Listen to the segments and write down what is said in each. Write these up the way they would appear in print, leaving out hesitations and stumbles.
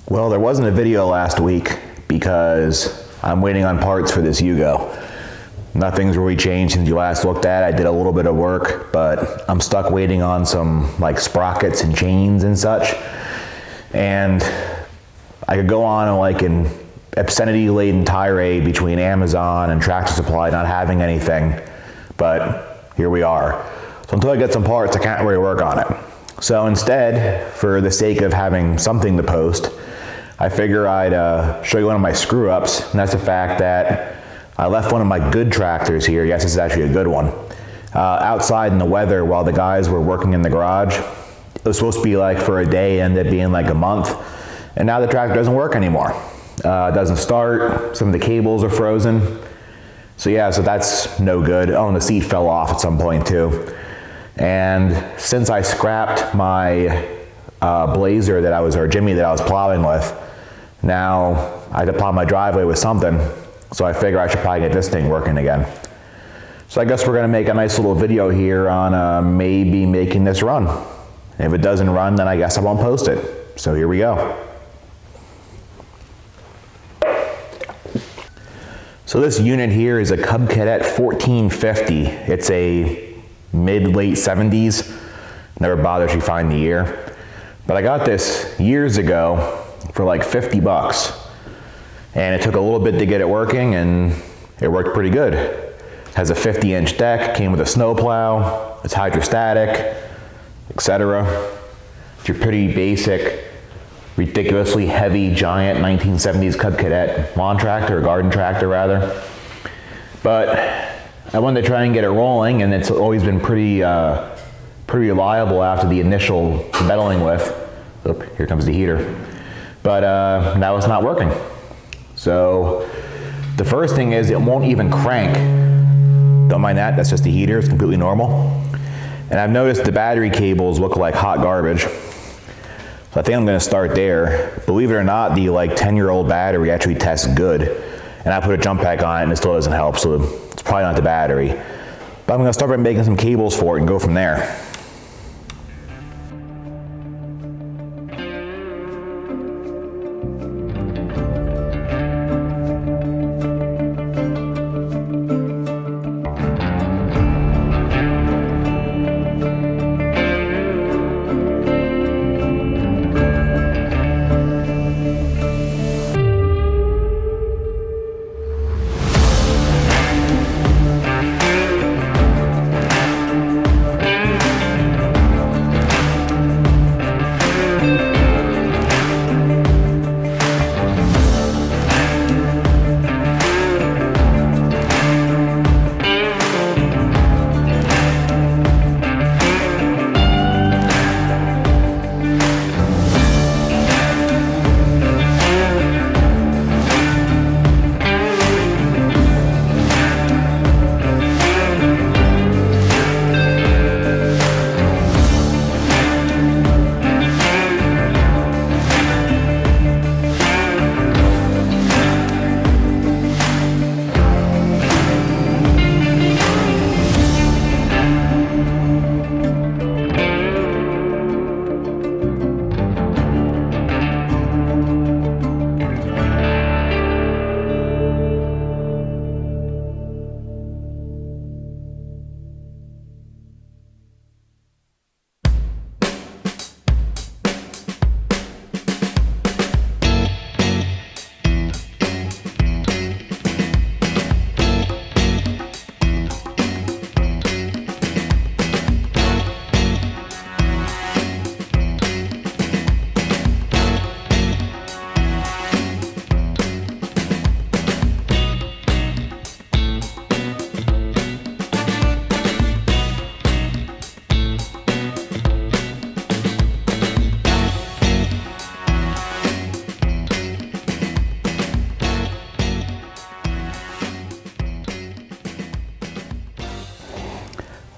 Well, there wasn't a video last week because I'm waiting on parts for this Yugo. Nothing's really changed since you last looked at it. I did a little bit of work, but I'm stuck waiting on some like sprockets and chains and such. And I could go on like an obscenity-laden tirade between Amazon and Tractor Supply not having anything, but here we are. So until I get some parts, I can't really work on it. So instead, for the sake of having something to post, I figure I'd show you one of my screw-ups, and that's the fact that I left one of my good tractors here. Yes, this is actually a good one. Outside in the weather while the guys were working in the garage. It was supposed to be like for a day, ended up being like a month, and now the tractor doesn't work anymore. It doesn't start, some of the cables are frozen. So yeah, so that's no good. Oh, and the seat fell off at some point too. And since I scrapped my Blazer that I was, or Jimmy that I was plowing with, now I had to plow my driveway with something, so I figure I should probably get this thing working again. So I guess we're gonna make a nice little video here on maybe making this run. And if it doesn't run, then I guess I won't post it. So here we go. So this unit here is a Cub Cadet 1450. It's a mid-late 70s. Never bothered to find the year. But I got this years ago for like 50 bucks. And it took a little bit to get it working, and it worked pretty good. It has a 50-inch deck, came with a snow plow, it's hydrostatic, etc. It's your pretty basic, ridiculously heavy, giant 1970s Cub Cadet lawn tractor, or garden tractor rather. But I wanted to try and get it rolling, and it's always been pretty reliable after the initial meddling with. Oop, here comes the heater. But now it's not working. So the first thing is it won't even crank. Don't mind that, that's just the heater, it's completely normal. And I've noticed the battery cables look like hot garbage. So I think I'm gonna start there. Believe it or not, the like 10-year-old battery actually tests good. And I put a jump pack on it and it still doesn't help, so it's probably not the battery. But I'm gonna start by making some cables for it and go from there.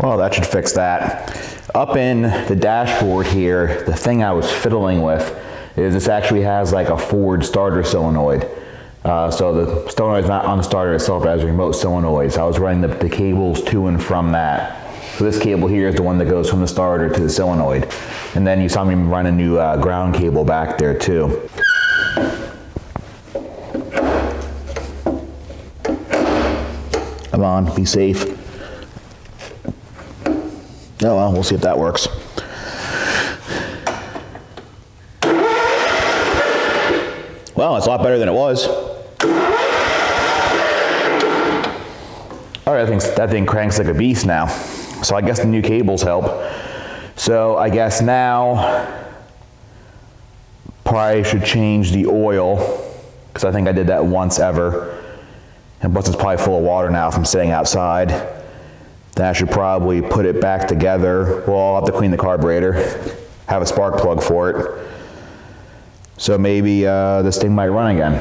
Well, that should fix that. Up in the dashboard here, the thing I was fiddling with is this actually has like a Ford starter solenoid. So the solenoid is not on the starter itself, but has a remote solenoid. So I was running the cables to and from that. So this cable here is the one that goes from the starter to the solenoid. And then you saw me run a new ground cable back there too. Come on, be safe. Oh well, we'll see if that works. Well, it's a lot better than it was. All right, that thing cranks like a beast now. So I guess the new cables help. So I guess now probably should change the oil, because I think I did that once ever. And plus it's probably full of water now from sitting outside. Then I should probably put it back together. Well, I'll have to clean the carburetor, have a spark plug for it. So maybe this thing might run again.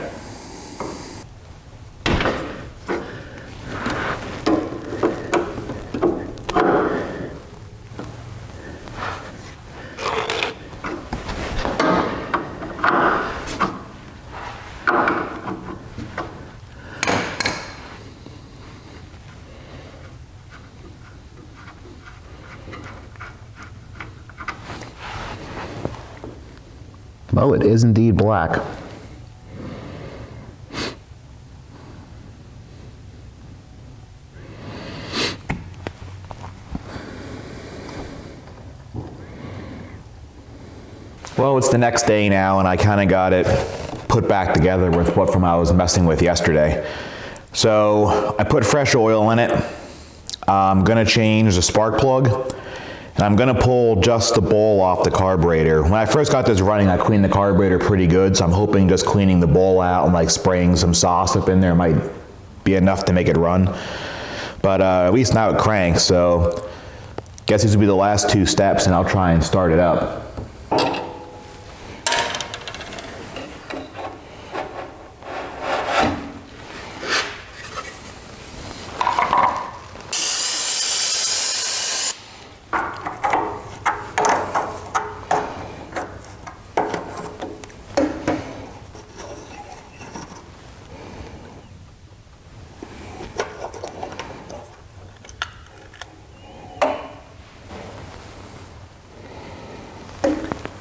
Oh, it is indeed black. Well, it's the next day now, and I kind of got it put back together with what from I was messing with yesterday. So I put fresh oil in it. I'm gonna change the spark plug. And I'm gonna pull just the bowl off the carburetor. When I first got this running, I cleaned the carburetor pretty good, so I'm hoping just cleaning the bowl out and like spraying some sauce up in there might be enough to make it run. But at least now it cranks, so I guess these will be the last two steps and I'll try and start it up.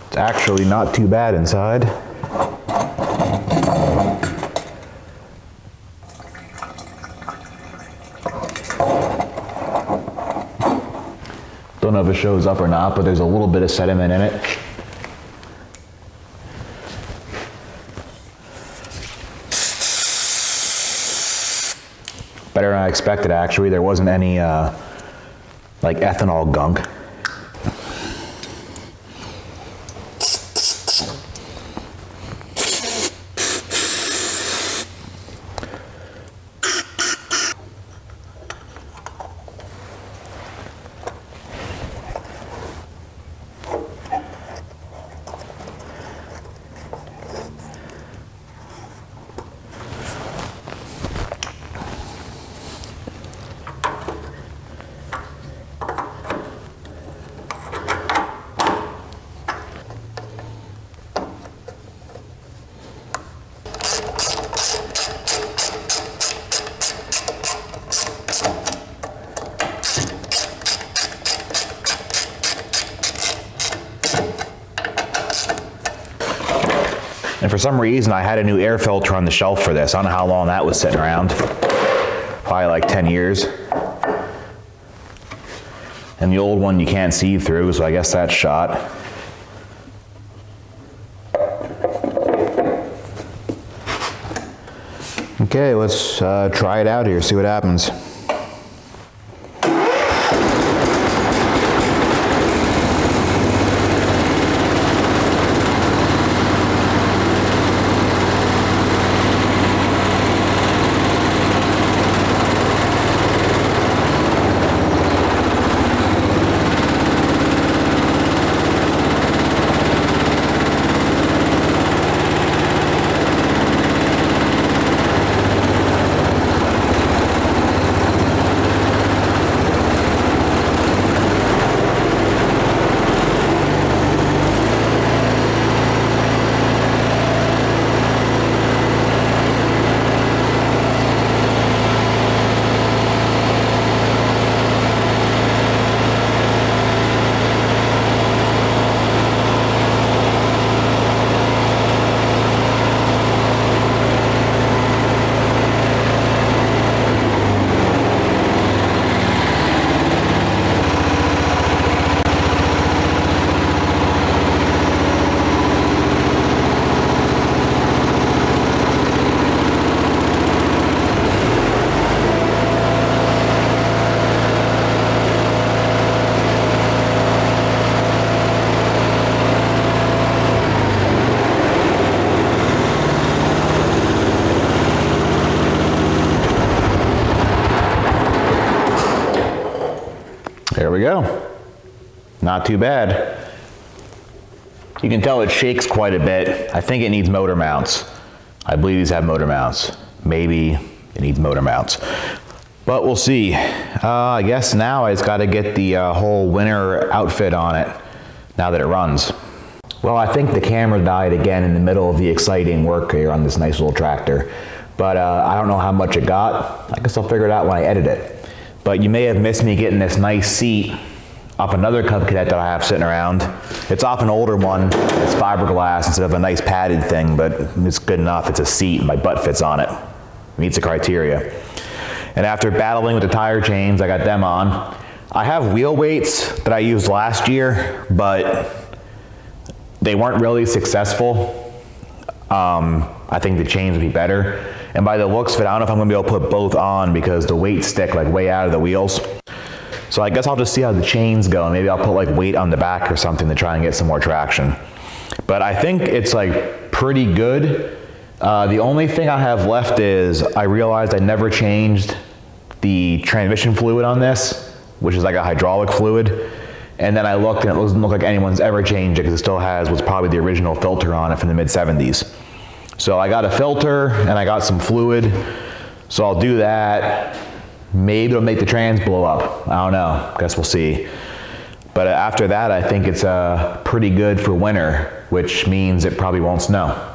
It's actually not too bad inside. Don't know if it shows up or not, but there's a little bit of sediment in it. Better than I expected, actually. There wasn't any like ethanol gunk. And for some reason, I had a new air filter on the shelf for this. I don't know how long that was sitting around. Probably like 10 years. And the old one you can't see through, so I guess that's shot. Okay, let's try it out here, see what happens. we go. Not too bad. You can tell it shakes quite a bit. I think it needs motor mounts. I believe these have motor mounts. Maybe it needs motor mounts. But we'll see. I guess now I just got to get the whole winter outfit on it now that it runs. Well, I think the camera died again in the middle of the exciting work here on this nice little tractor. But I don't know how much it got. I guess I'll figure it out when I edit it. But you may have missed me getting this nice seat off another Cub Cadet that I have sitting around. It's off an older one. It's fiberglass instead of a nice padded thing, but it's good enough. It's a seat. My butt fits on it. Meets the criteria. And after battling with the tire chains, I got them on. I have wheel weights that I used last year, but they weren't really successful. I think the chains would be better. And by the looks of it, I don't know if I'm gonna be able to put both on because the weights stick like way out of the wheels. So I guess I'll just see how the chains go. Maybe I'll put like weight on the back or something to try and get some more traction. But I think it's like pretty good. The only thing I have left is I realized I never changed the transmission fluid on this, which is like a hydraulic fluid. And then I looked and it doesn't look like anyone's ever changed it because it still has what's probably the original filter on it from the mid-70s. So I got a filter and I got some fluid. So I'll do that. Maybe it'll make the trans blow up. I don't know. Guess we'll see. But after that, I think it's pretty good for winter, which means it probably won't snow.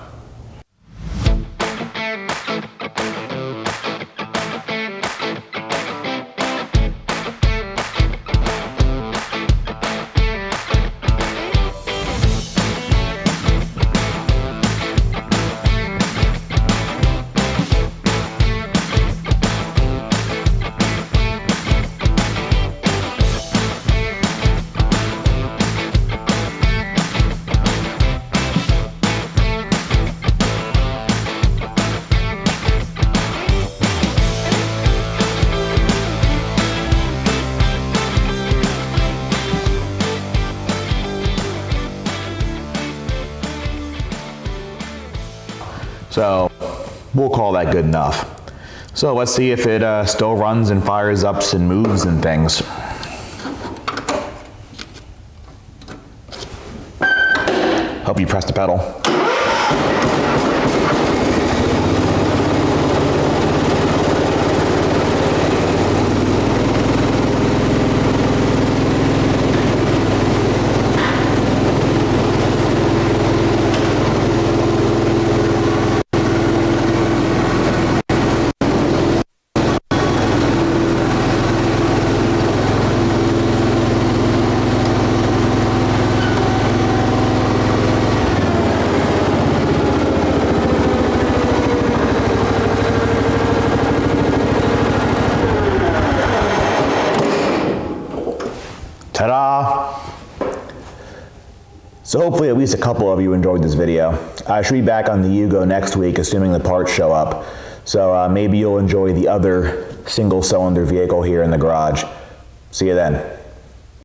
So we'll call that good enough. So let's see if it still runs and fires up and moves and things. Hope you press the pedal. Ta-da! So hopefully at least a couple of you enjoyed this video. I should be back on the Yugo next week, assuming the parts show up. So maybe you'll enjoy the other single-cylinder vehicle here in the garage. See you then.